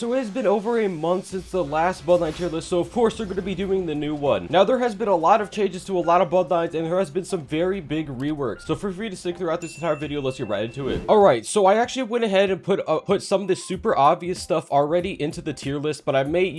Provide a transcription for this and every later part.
So it has been over a month since the last Bloodline tier list, so of course they're going to be doing the new one. Now there has been a lot of changes to a lot of Bloodlines, and there has been some very big reworks. So feel free to stick throughout this entire video. Let's get right into it. Alright, so I actually went ahead and put some of this super obvious stuff already into the tier list, but I may,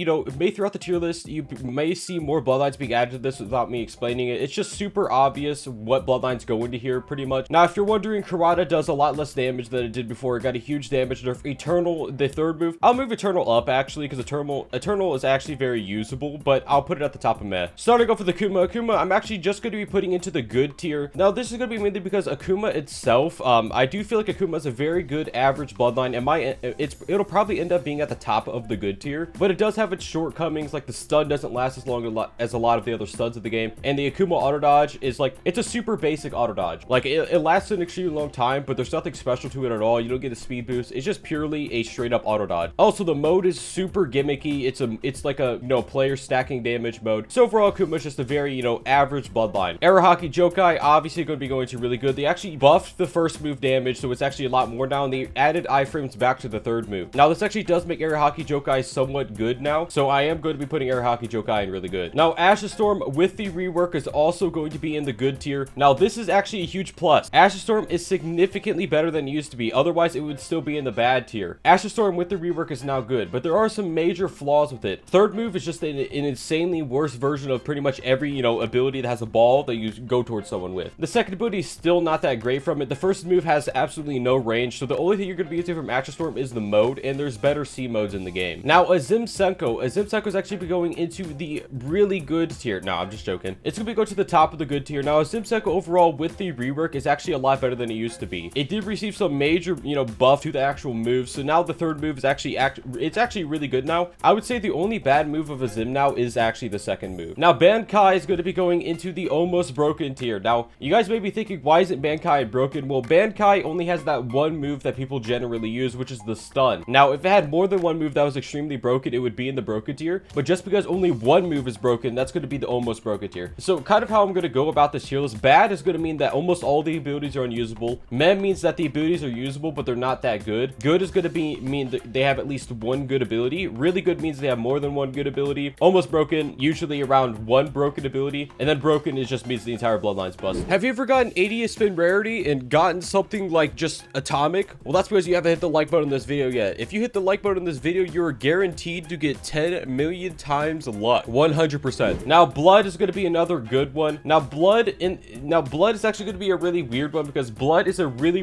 throughout the tier list, you may see more Bloodlines being added to this without me explaining it. It's just super obvious what Bloodlines go into here, pretty much. Now, if you're wondering, Karada does a lot less damage than it did before. It got a huge damage nerf. Eternal, the third move, I'll move Eternal up actually, because Eternal is actually very usable, but I'll put it at the top of meh. Starting off with Akuma, I'm actually just going to be putting into the good tier. Now this is going to be mainly because Akuma itself, I do feel like Akuma is a very good average Bloodline, and it'll probably end up being at the top of the good tier, but it does have its shortcomings, like the stun doesn't last as long as a lot of the other stuns of the game, and the Akuma auto dodge is like, it's a super basic auto dodge. Like it lasts an extremely long time, but there's nothing special to it at all. You don't get a speed boost. It's just purely a straight up auto dodge. Also, the mode is super gimmicky. It's like a player stacking damage mode. So overall, Akuma is just a very average Bloodline. Arahaki Jokai obviously going to be going to really good. They actually buffed the first move damage, so it's actually a lot more now, and they added iframes back to the third move. Now this actually does make Arahaki Jokai somewhat good now, so I am going to be putting Arahaki Jokai in really good. Now Ashes Storm with the rework is also going to be in the good tier. Now this is actually a huge plus. Ashes Storm is significantly better than it used to be. Otherwise it would still be in the bad tier. Ashes Storm with the rework is now good, but there are some major flaws with it. Third move is just an insanely worse version of pretty much every ability that has a ball that you go towards someone with. The second ability is still not that great from it. The first move has absolutely no range, so the only thing you're going to be using from Ashes Storm is the mode, and there's better C modes in the game. Now Azim Senko is actually going into the really good tier. No, I'm just joking. It's going to be going to the top of the good tier. Now Azim Senko overall with the rework is actually a lot better than it used to be. It did receive some major buff to the actual moves, so now the third move is actually really good now. I would say the only bad move of Azim now is actually the second move. Now Bankai is going to be going into the almost broken tier. Now you guys may be thinking, why isn't Bankai broken? Well, Bankai only has that one move that people generally use, which is the stun. Now if it had more than one move that was extremely broken, it would be in the broken tier, but just because only one move is broken, that's going to be the almost broken tier. So kind of how I'm going to go about this tier list: bad is going to mean that almost all the abilities are unusable. Meh means that the abilities are usable but they're not that good. Good is going to mean that they have at least one good ability. Really good means they have more than one good ability. Almost broken, usually around one broken ability, and then broken is just means the entire Bloodline's busted. Have you ever gotten 80th spin rarity and gotten something like just atomic? Well, that's because you haven't hit the like button on this video yet. If you hit the like button on this video, you're guaranteed to get 10 million times luck, 100%. Now blood is going to be another good one. Now blood is actually going to be a really weird one, because blood is a really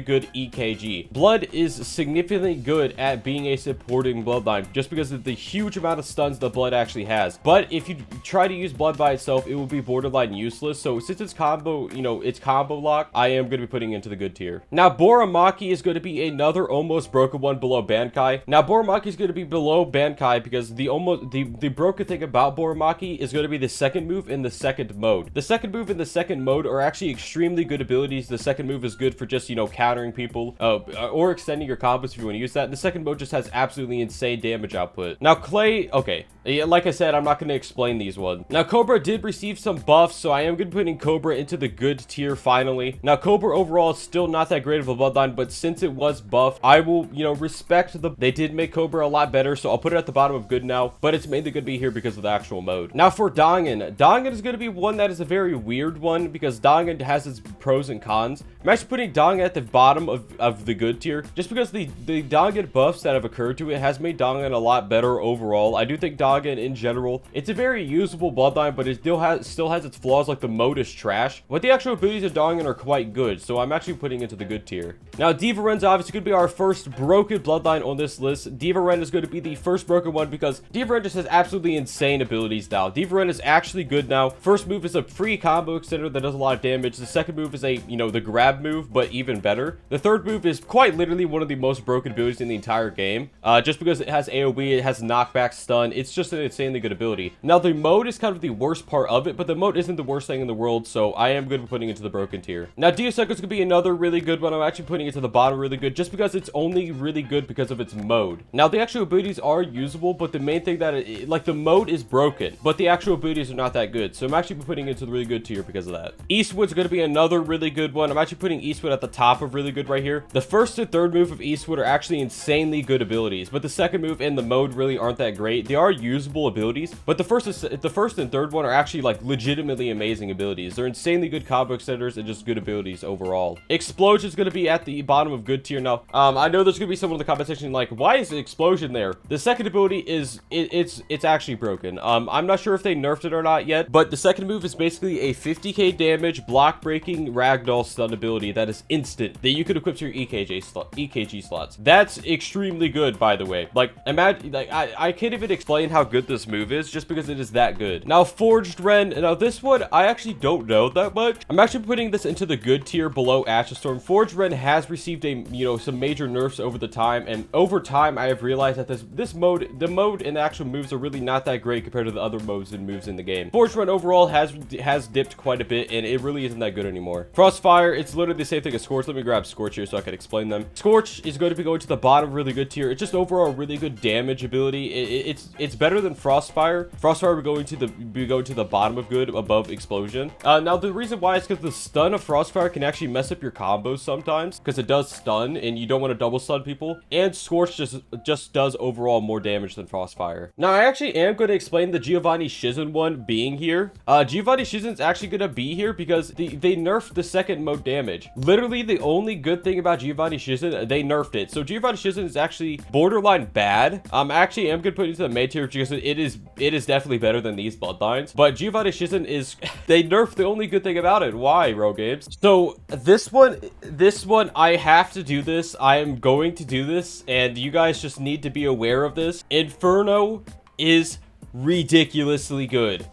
good EKG. Blood is significantly good at being a supporting Bloodline, just because of the huge amount of stuns that blood actually has. But if you try to use blood by itself, it will be borderline useless. So since it's combo, it's combo lock, I am going to be putting it into the good tier. Now Boramaki is going to be another almost broken one below Bankai. Now Boramaki is going to be below Bankai because the broken thing about Boramaki is going to be the second move in the second mode. The second move in the second mode are actually extremely good abilities. The second move is good for just countering people or extending your combos if you want to use that. And the second mode just has absolutely insane damage output. Now Clay, okay, yeah, like I said, I'm not going to explain these ones. Now Cobra did receive some buffs, so I am going to be putting Cobra into the good tier finally. Now Cobra overall is still not that great of a Bloodline, but since it was buffed, I will respect they did make Cobra a lot better, so I'll put it at the bottom of good now, but it's mainly going to be here because of the actual mode. Now for Dangan is going to be one that is a very weird one, because Dangan has its pros and cons. I'm actually putting Dangan at the bottom of the good tier, just because the Dangan buffs that have occurred to it has made Dangan a lot better overall. I do think Dangan in general, it's a very usable Bloodline, but it still has its flaws, like the mode is trash, but the actual abilities of Dangan are quite good, so I'm actually putting it into the good tier. Now Divarene's obviously going to be our first broken Bloodline on this list. Divarene is going to be the first broken one because Divarene just has absolutely insane abilities now. Divarene is actually good now. First move is a free combo extender that does a lot of damage. The second move is the grab move, but even better. The third move is quite literally one of the most broken abilities in the entire game, just because it has AoE, it has knockback, stun. It's just an insanely good ability. Now the mode is kind of the worst part of it, but the mode isn't the worst thing in the world, so I am good with putting it to the broken tier. Now Deoseco is going to be another really good one. I'm actually putting it to the bottom really good, just because it's only really good because of its mode. Now the actual abilities are usable, but the main thing that the mode is broken, but the actual abilities are not that good, so I'm actually putting it to the really good tier because of that. Eastwood's going to be another really good one. I'm actually putting Eastwood at the top of really good right here. The first and third move of Eastwood are actually insanely good abilities. abilities, but the second move and the mode really aren't that great. They are usable abilities, but the first and third one are actually like legitimately amazing abilities. They're insanely good combo extenders and just good abilities overall. Explosion is going to be at the bottom of good tier. Now, I know there's going to be someone in the comment section like, why is the explosion there? The second ability is, it's actually broken. I'm not sure if they nerfed it or not yet, but the second move is basically a 50k damage, block breaking, ragdoll stun ability that is instant, that you could equip to your EKG slots. That's extremely good, by the way. Like, imagine, like, I can't even explain how good this move is just because it is that good. Now, Forged Ren, now this one, I actually don't know that much. I'm actually putting this into the good tier below Ashes Storm. Forged Ren has received a, you know, some major nerfs over the time, and over time, I have realized that the mode and the actual moves are really not that great compared to the other modes and moves in the game. Forged Ren overall has dipped quite a bit, and it really isn't that good anymore. Frostfire, it's literally the same thing as Scorch. Let me grab Scorch here so I can explain them. Scorch is going to be going to the bottom really good tier. It's just overall really good damage ability. It's better than Frostfire. Frostfire will going to the bottom of good, above Explosion. Now the reason why is because the stun of Frostfire can actually mess up your combos sometimes, because it does stun and you don't want to double stun people, and Scorch just does overall more damage than Frostfire. Now I actually am going to explain the Giovanni Shizen one being here. Giovanni Shizen's actually going to be here because they nerfed the second mode damage. Literally the only good thing about Giovanni Shizen, they nerfed it. So Giovanni Shizen is actually borderline bad. Actually am going to put it into the mid tier because it is definitely better than these bloodlines. But Giovanni Shizen is, they nerfed the only good thing about it. Why, Ro Games? So this one, I have to do this. I am going to do this, and you guys just need to be aware of this. Inferno is ridiculously good.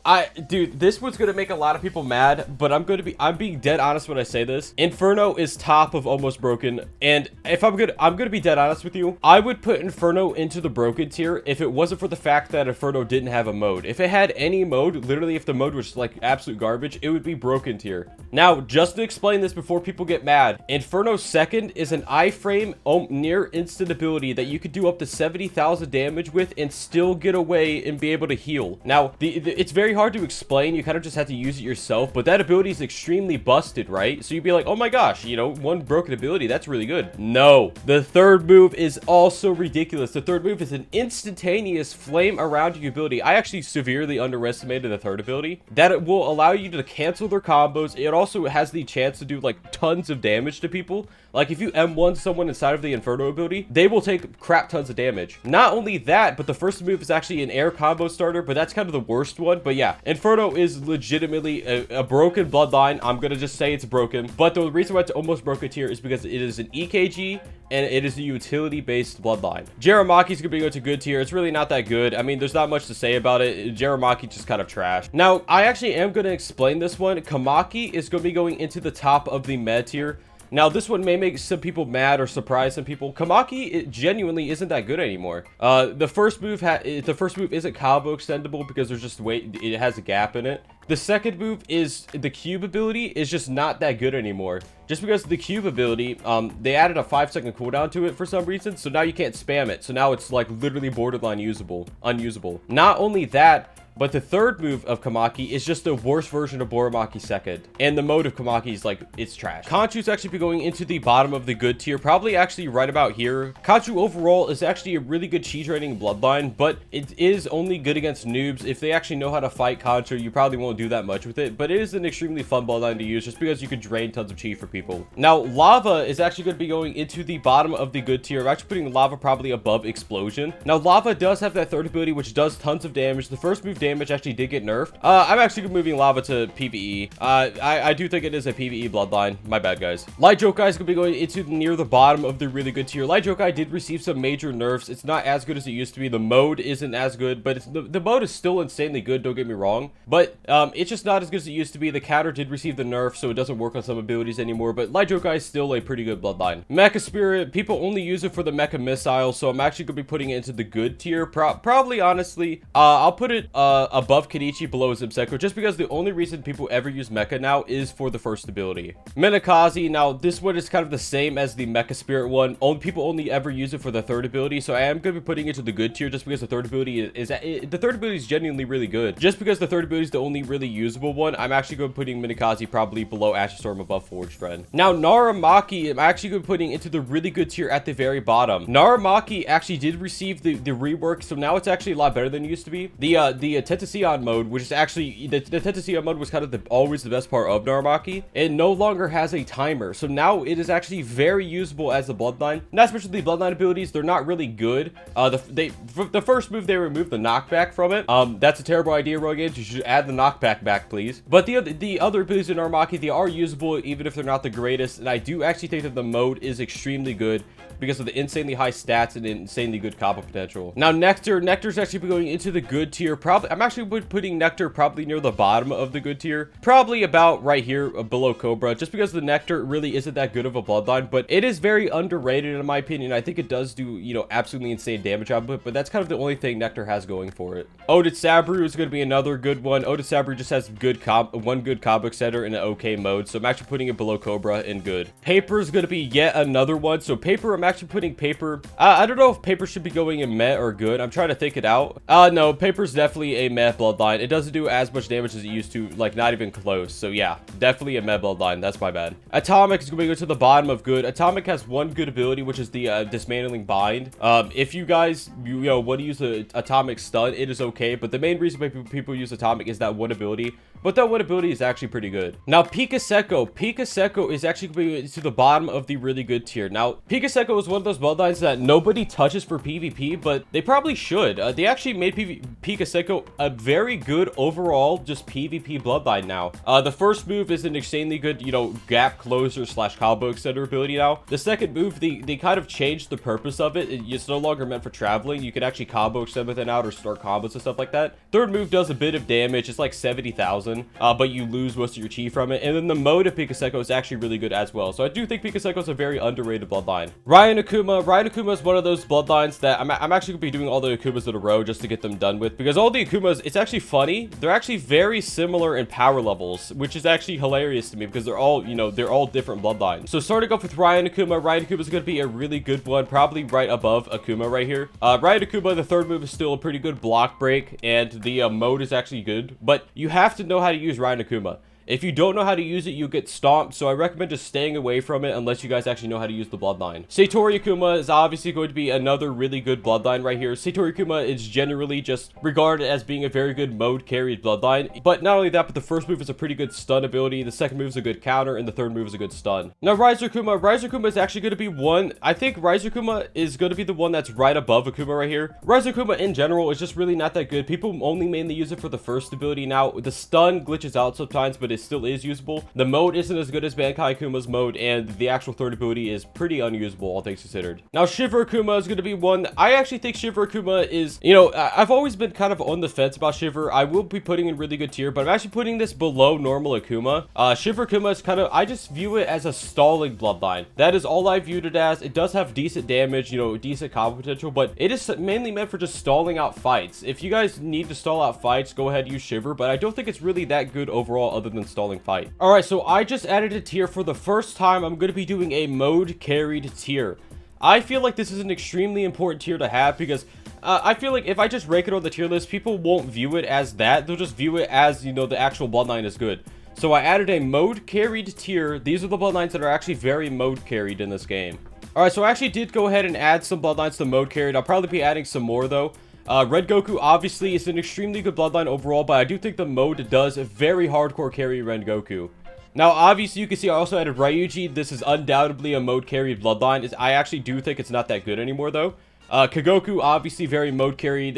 Dude, this one's gonna make a lot of people mad, but I'm being dead honest when I say this. Inferno is top of almost broken, and if I'm gonna be dead honest with you, I would put Inferno into the broken tier if it wasn't for the fact that Inferno didn't have a mode. If it had any mode, literally if the mode was like absolute garbage, it would be broken tier. Now, just to explain this before people get mad, Inferno second is an iframe near instant ability that you could do up to 70,000 damage with and still get away and be able to heal. Now, it's very hard to explain. You kind of just have to use it yourself, but that ability is extremely busted, right? So you'd be like, oh my gosh, you know, one broken ability, that's really good. No, the third move is also ridiculous. The third move is an instantaneous flame around you ability. I actually severely underestimated the third ability. That it will allow you to cancel their combos. It also has the chance to do like tons of damage to people. Like if you M1 someone inside of the Inferno ability, they will take crap tons of damage. Not only that, but the first move is actually an air combo starter, but that's kind of the worst one. But yeah, Inferno is legitimately a broken bloodline. I'm gonna just say it's broken. But the reason why it's almost broken tier is because it is an EKG and it is a utility-based bloodline. Jeremaki's gonna be going to good tier. It's really not that good. I mean, there's not much to say about it. Jeremaki just kind of trash. Now, I actually am gonna explain this one. Kamaki is gonna be going into the top of the med tier. Now, this one may make some people mad or surprise some people. Kamaki, it genuinely isn't that good anymore. The first move isn't combo extendable because there's just it has a gap in it. The second move is the cube ability is just not that good anymore. Just because the cube ability, they added a 5-second cooldown to it for some reason, so now you can't spam it. So now it's like literally borderline unusable. Not only that, but the third move of Kamaki is just the worst version of Boramaki second. And the mode of Kamaki is like, it's trash. Kanchu's actually be going into the bottom of the good tier, probably actually right about here. Kanchu overall is actually a really good chi draining bloodline, but it is only good against noobs. If they actually know how to fight Kanchu, you probably won't do that much with it, but it is an extremely fun bloodline to use just because you can drain tons of chi for people. Now, Lava is actually going to be going into the bottom of the good tier. I'm actually putting Lava probably above Explosion. Now, Lava does have that third ability, which does tons of damage. The first move damage actually did get nerfed. I'm actually moving Lava to PvE. I do think it is a PvE bloodline. My bad, guys. Light Jokai is going to be going into near the bottom of the really good tier. Light Jokai did receive some major nerfs. It's not as good as it used to be. The mode isn't as good, but the mode is still insanely good, don't get me wrong. But it's just not as good as it used to be. The counter did receive the nerf, so it doesn't work on some abilities anymore, but Light Jokai is still a pretty good bloodline. Mecha Spirit, people only use it for the Mecha Missile, so I'm actually going to be putting it into the good tier. Probably, honestly, I'll put it above Kenichi, below Zipseko, just because the only reason people ever use Mecha now is for the first ability. Minakaze, now this one is kind of the same as the Mecha Spirit one. People only ever use it for the third ability, so I am going to be putting it to the good tier just because the third ability is genuinely really good. Just because the third ability is the only really usable one, I'm actually going to be putting Minakaze probably below Ashes Storm, above Forge Trend. Now, Naramaki, I'm actually going to be putting into the really good tier at the very bottom. Naramaki actually did receive the rework, so now it's actually a lot better than it used to be. The Tentacion mode, which is actually, the Tentacion mode was kind of always the best part of Naramaki. It no longer has a timer, so now it is actually very usable as the Bloodline. Not especially the Bloodline abilities, they're not really good. The first move, they removed the knockback from it. That's a terrible idea, Rogue Games. You should add the knockback back, please. But the other abilities in Naramaki, they are usable, even if they're not the greatest, and I do actually think that the mode is extremely good because of the insanely high stats and insanely good combo potential. Now, Nectar's actually going into the good tier. Probably, I'm actually putting Nectar probably near the bottom of the good tier. Probably about right here below Cobra, just because the Nectar really isn't that good of a bloodline, but it is very underrated in my opinion. I think it does do, you know, absolutely insane damage output, but that's kind of the only thing Nectar has going for it. Odin Sabru is going to be another good one. Odin Sabru just has one good combo extender in an okay mode, so I'm actually putting it below Cobra in good. Paper is going to be yet another one. So Paper, I'm actually putting Paper. I don't know if Paper should be going in meh or good. I'm trying to think it out. No, Paper's definitely a meh bloodline. It doesn't do as much damage as it used to, like not even close. So yeah, definitely a meh bloodline. That's my bad. Atomic is going to go to the bottom of good. Atomic has one good ability, which is the dismantling bind. If you guys, you know, want to use the Atomic stun, it is okay. But the main reason why people use Atomic is that one ability. But that one ability is actually pretty good. Now, Pika Seko is actually going to the bottom of the really good tier. Now, Pika Seko is one of those bloodlines that nobody touches for PvP, but they probably should. They actually made Pika Seko a very good overall just PvP bloodline now. The first move is an insanely good, you know, gap closer / combo extender ability now. The second move, they kind of changed the purpose of it. It's no longer meant for traveling. You can actually combo extend with it out or start combos and stuff like that. Third move does a bit of damage. It's like 70,000. But you lose most of your chi from it. And then the mode of Pika Seko is actually really good as well. So I do think Pika Seko is a very underrated bloodline. Ryan Akuma is one of those bloodlines that I'm actually going to be doing all the Akumas in a row just to get them done with. Because all the Akumas, it's actually funny. They're actually very similar in power levels, which is actually hilarious to me because they're all, you know, they're all different bloodlines. So starting off with Ryan Akuma is going to be a really good one, probably right above Akuma right here. Ryan Akuma, the third move is still a pretty good block break, and the mode is actually good. But you have to know how to use Ryan Akuma. If you don't know how to use it, you get stomped, so I recommend just staying away from it unless you guys actually know how to use the bloodline. Satori Akuma is obviously going to be another really good bloodline right here. Satori Akuma is generally just regarded as being a very good mode carried bloodline, but not only that, but the first move is a pretty good stun ability, the second move is a good counter, and the third move is a good stun. Now, Riser Akuma is actually going to be one, I think Riser Akuma is going to be the one that's right above Akuma right here. Riser Akuma in general is just really not that good. People only mainly use it for the first ability. Now, the stun glitches out sometimes, but it still is usable. The mode isn't as good as Bankai Akuma's mode, and the actual third ability is pretty unusable, all things considered. Now, Shiver Akuma is going to be one. I actually think Shiver Akuma is, you know, I've always been kind of on the fence about Shiver. I will be putting in really good tier, but I'm actually putting this below normal Akuma. Shiver Akuma is kind of, I just view it as a stalling bloodline. That is all I viewed it as. It does have decent damage, you know, decent combo potential, but it is mainly meant for just stalling out fights. If you guys need to stall out fights, go ahead, use Shiver, but I don't think it's really that good overall other than stalling fight. All right, so I just added a tier for the first time. I'm going to be doing a mode carried tier. I feel like this is an extremely important tier to have because I feel like if I just rank it on the tier list, people won't view it as that. They'll just view it as, you know, the actual bloodline is good. So I added a mode carried tier. These are the bloodlines that are actually very mode carried in this game. All right, so I actually did go ahead and add some bloodlines to mode carried. I'll probably be adding some more though. Red Goku obviously is an extremely good bloodline overall, but I do think the mode does very hardcore carry Red Goku. Now, obviously, you can see I also added Ryuji. This is undoubtedly a mode carried bloodline. I actually do think it's not that good anymore, though. Kagoku, obviously, very mode carried.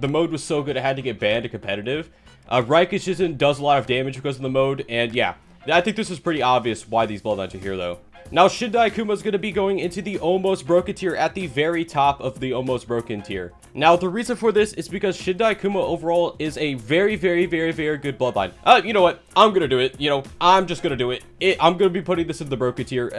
The mode was so good it had to get banned to competitive. Raikkonen does a lot of damage because of the mode, and yeah, I think this is pretty obvious why these bloodlines are here, though. Now, Shindo Akuma is going to be going into the almost broken tier at the very top of the almost broken tier. Now, the reason for this is because Shindo Akuma overall is a very, very, very, very good bloodline. You know what? I'm going to do it. You know, I'm just going to do it. I'm going to be putting this in the broken tier.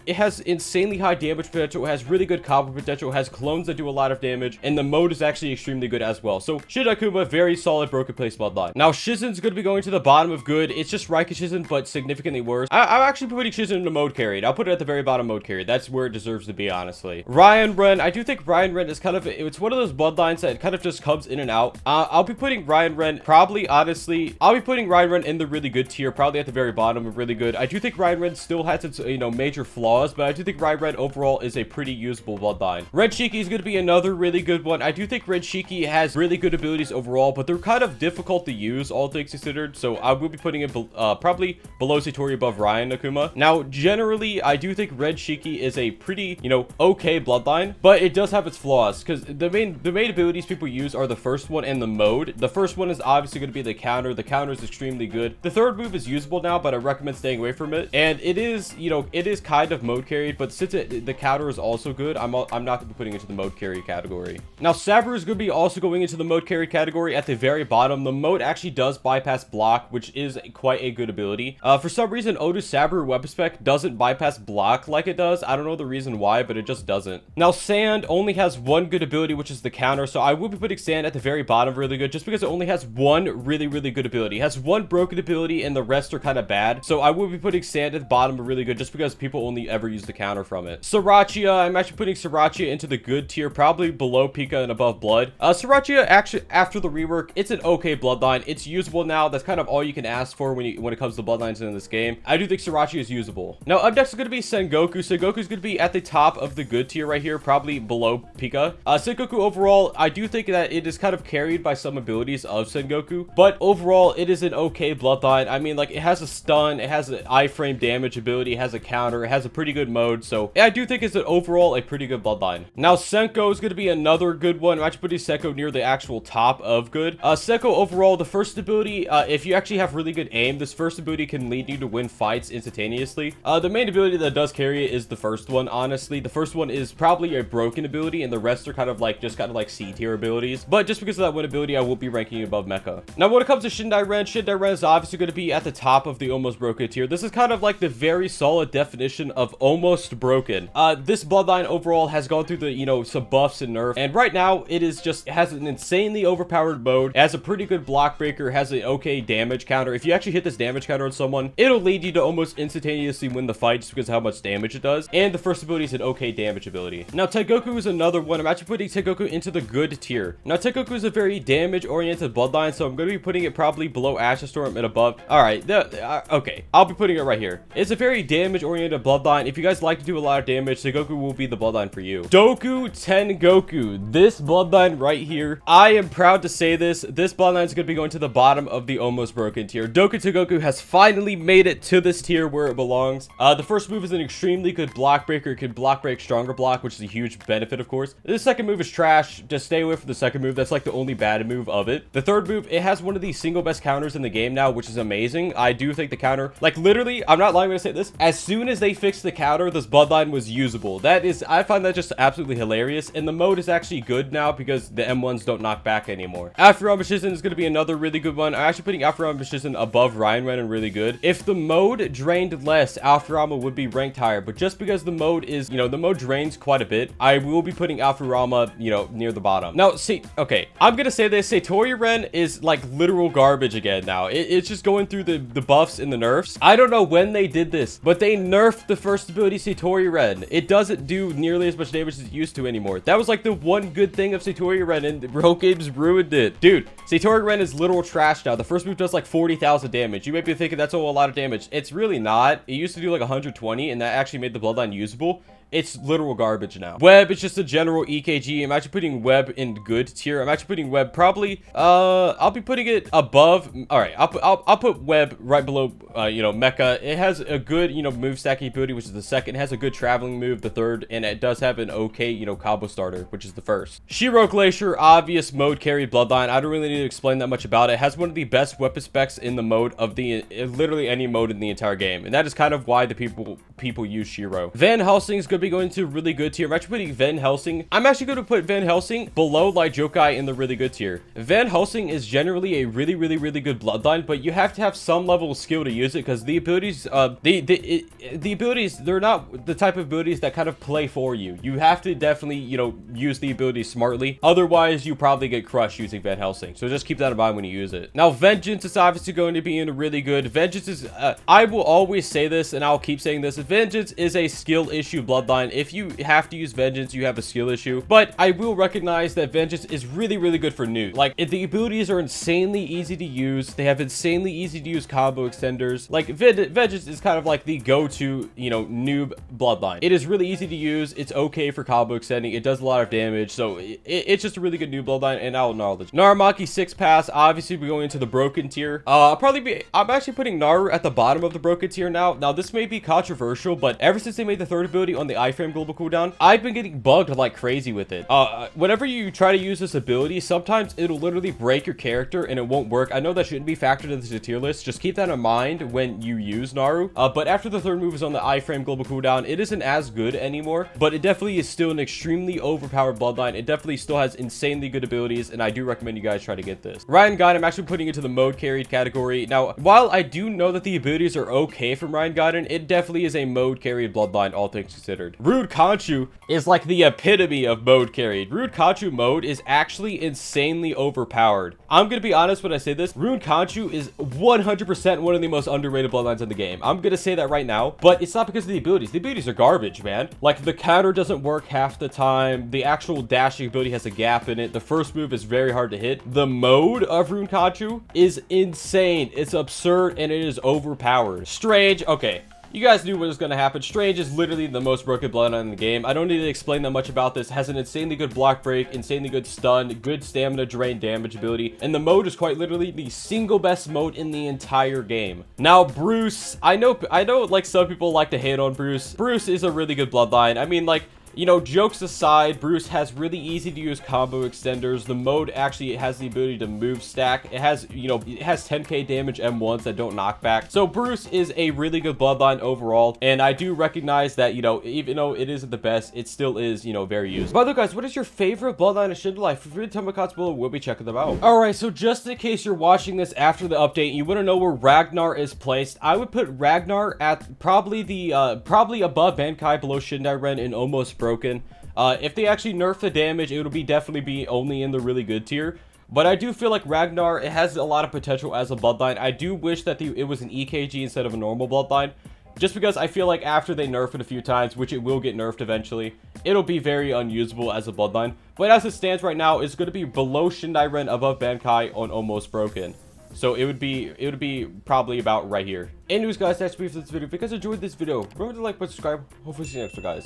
It has insanely high damage potential. It has really good combo potential. It has clones that do a lot of damage. And the mode is actually extremely good as well. So, Shindo Akuma, very solid broken place bloodline. Now, Shizen's going to be going to the bottom of good. It's just Raikkonen, but significantly worse. I'm actually putting Shizen into mode carry. carried. I'll put it at the very bottom, mode carried. That's where it deserves to be, honestly. Ryan Ren, I do think Ryan Ren is kind of, it's one of those bloodlines that kind of just comes in and out. I'll be putting Ryan Ren, probably, honestly, I'll be putting Ryan Ren in the really good tier, probably at the very bottom of really good. I do think Ryan Ren still has its, you know, major flaws, but I do think Ryan Ren overall is a pretty usable bloodline. Red Shiki is going to be another really good one. I do think Red Shiki has really good abilities overall, but they're kind of difficult to use, all things considered, so I will be putting it probably below Satori, above Ryan Akuma. Now, generally, I do think Red Shiki is a pretty, you know, okay bloodline, but it does have its flaws, because the main abilities people use are the first one and the mode. The first one is obviously going to be the counter. The counter is extremely good. The third move is usable now, but I recommend staying away from it, and it is, you know, it is kind of mode carried, but since the counter is also good, I'm not going to be putting it into the mode carry category. Now, Sabu is going to be also going into the mode carry category at the very bottom. The mode actually does bypass block, which is quite a good ability. For some reason, Odu's Sabu weapon spec doesn't bypass block like it does. I don't know the reason why, but it just doesn't. Now, Sand only has one good ability, which is the counter, so I will be putting Sand at the very bottom really good, just because it only has one really good ability. It has one broken ability, and the rest are kind of bad, so I will be putting Sand at the bottom really good, just because people only ever use the counter from it. Sriracha, I'm actually putting Sriracha into the good tier, probably below Pika and above Blood. Sriracha, actually, after the rework, it's an okay bloodline. It's usable now. That's kind of all you can ask for when it comes to bloodlines in this game. I do think Sriracha is usable. Now, up next is going to be Sengoku. Sengoku is going to be at the top of the good tier right here, probably below Pika. Sengoku overall, I do think that it is kind of carried by some abilities of Sengoku, but overall, it is an okay bloodline. I mean, like, it has a stun, it has an iframe damage ability, it has a counter, it has a pretty good mode, so I do think it's overall a pretty good bloodline. Now, Senko is going to be another good one. I'm actually putting Senko near the actual top of good. Senko overall, the first ability, if you actually have really good aim, this first ability can lead you to win fights instantaneously. The main ability that does carry it is the first one, honestly. The first one is probably a broken ability, and the rest are kind of like C tier abilities, but just because of that one ability, I will be ranking above Mecha. Now, when it comes to Shindai Ren is obviously going to be at the top of the almost broken tier. This is kind of like the very solid definition of almost broken. This bloodline overall has gone through the, you know, some buffs and nerfs, and right now it has an insanely overpowered mode. It has a pretty good block breaker, has an okay damage counter. If you actually hit this damage counter on someone, it'll lead you to almost instantaneously win the fight just because of how much damage it does, and the first ability is an okay damage ability. Now, Tengoku is another one. I'm actually putting Tengoku into the good tier. Now, Tengoku is a very damage oriented bloodline, so I'm going to be putting it probably below Ashes Storm and above. All right, okay, I'll be putting it right here. It's a very damage oriented bloodline. If you guys like to do a lot of damage, Tengoku will be the bloodline for you. Doku Tengoku, this bloodline right here, I am proud to say this bloodline is going to be going to the bottom of the almost broken tier. Doku Tengoku has finally made it to this tier where it belongs. The first move is an extremely good block breaker. It can block break stronger block, which is a huge benefit, of course. The second move is trash. Just stay away from the second move. That's like the only bad move of it. The third move, it has one of the single best counters in the game now, which is amazing. I do think the counter, like, literally, I'm not lying when I say this, as soon as they fixed the counter, this bloodline was usable. I find that just absolutely hilarious, and the mode is actually good now because the M1s don't knock back anymore. Aphrodite Shizen is going to be another really good one. I'm actually putting Aphrodite Shizen above Ryan Ren and really good. If the mode drained less, Alpharama would be ranked higher, but just because the mode is, you know, the mode drains quite a bit, I will be putting Alpharama, you know, near the bottom. Now, see, okay, I'm gonna say this, Satori Ren is like literal garbage again now. It's just going through the buffs and the nerfs. I don't know when they did this, but they nerfed the first ability Satori Ren. It doesn't do nearly as much damage as it used to anymore. That was like the one good thing of Satori Ren, and the Rogue Games ruined it. Dude, Satori Ren is literal trash now. The first move does like 40,000 damage. You might be thinking that's a lot of damage. It's really not. It used to do like 120, and that actually made the bloodline usable. It's literal garbage now. Web is just a general EKG. I'm actually putting Web in good tier. I'm actually putting Web probably, I'll be putting it above. All right, I'll put Web right below, you know, Mecha. It has a good, you know, move stacking ability, which is the second. It has a good traveling move, the third, and it does have an okay, you know, combo starter, which is the first. Shiro Glacier, obvious mode carry bloodline. I don't really need to explain that much about it. It has one of the best weapon specs in the mode of literally any mode in the entire game, and that is kind of why the people use Shiro. Van Helsing's gonna to be going to really good tier. I'm actually putting Van Helsing. I'm actually going to put Van Helsing below Light Jokai in the really good tier. Van Helsing is generally a really good bloodline, but you have to have some level of skill to use it because the abilities, the abilities, they're not the type of abilities that kind of play for you. You have to definitely, you know, use the abilities smartly. Otherwise, you probably get crushed using Van Helsing. So just keep that in mind when you use it. Now, Vengeance is obviously going to be in a really good. Vengeance is, I will always say this, and I'll keep saying this. Vengeance is a skill issue bloodline. If you have to use Vengeance, you have a skill issue. But I will recognize that Vengeance is really good for noob. Like, the abilities are insanely easy to use. They have insanely easy to use combo extenders. Like, Vengeance is kind of like the go-to, you know, noob bloodline. It is really easy to use. It's okay for combo extending. It does a lot of damage. So it's just a really good noob bloodline, and I'll acknowledge. Naramaki 6 pass. Obviously, we're going into the broken tier. I'm actually putting Naru at the bottom of the broken tier now. Now, this may be controversial, but ever since they made the third ability on the iframe global cooldown, I've been getting bugged like crazy with it. Whenever you try to use this ability, sometimes it'll literally break your character and it won't work. I know that shouldn't be factored into the tier list. Just keep that in mind when you use Naru. But after the third move is on the iframe global cooldown, it isn't as good anymore, but it definitely is still an extremely overpowered bloodline. It definitely still has insanely good abilities, and I do recommend you guys try to get this. Ryan Gaiden, I'm actually putting into the mode carried category. Now, while I do know that the abilities are okay from Ryan Gaiden, it definitely is a mode carried bloodline, all things considered. Rude Kanchu is like the epitome of mode carried. Rude Kanchu mode is actually insanely overpowered. I'm gonna be honest when I say this. Rude Kanchu is 100% one of the most underrated bloodlines in the game. I'm gonna say that right now, but it's not because of the abilities. The abilities are garbage, man. Like, the counter doesn't work half the time. The actual dashing ability has a gap in it. The first move is very hard to hit. The mode of Rune Kanchu is insane. It's absurd, and it is overpowered. Strange. Okay. You guys knew what was going to happen. Strange is literally the most broken bloodline in the game. I don't need to explain that much about this. It has an insanely good block break, insanely good stun, good stamina drain damage ability, and the mode is quite literally the single best mode in the entire game. Now, Bruce, I know like some people like to hate on Bruce. Bruce is a really good bloodline. I mean, like, you know, jokes aside, Bruce has really easy to use combo extenders. The mode actually has the ability to move stack. It has, you know, it has 10k damage M1s that don't knock back. So Bruce is a really good bloodline overall, and I do recognize that, you know, even though it isn't the best, it still is, you know, very useful. By the way, guys, what is your favorite bloodline of Shindo Life? Feel free to tell me in the comments below. We'll be checking them out. All right, so just in case you're watching this after the update, you want to know where Ragnar is placed. I would put Ragnar at probably above Bankai, below Shindaisen, and almost broken. If they actually nerf the damage, it would definitely be only in the really good tier. But I do feel like Ragnar, it has a lot of potential as a bloodline. I do wish that it was an EKG instead of a normal bloodline, just because I feel like after they nerf it a few times, which it will get nerfed eventually, it'll be very unusable as a bloodline. But as it stands right now, it's going to be below Shindaisen, above Bankai, on almost broken. So it would be probably about right here. Anyways, guys, that's brief for this video. If you guys enjoyed this video, remember to like, subscribe. Hopefully see you next one, guys.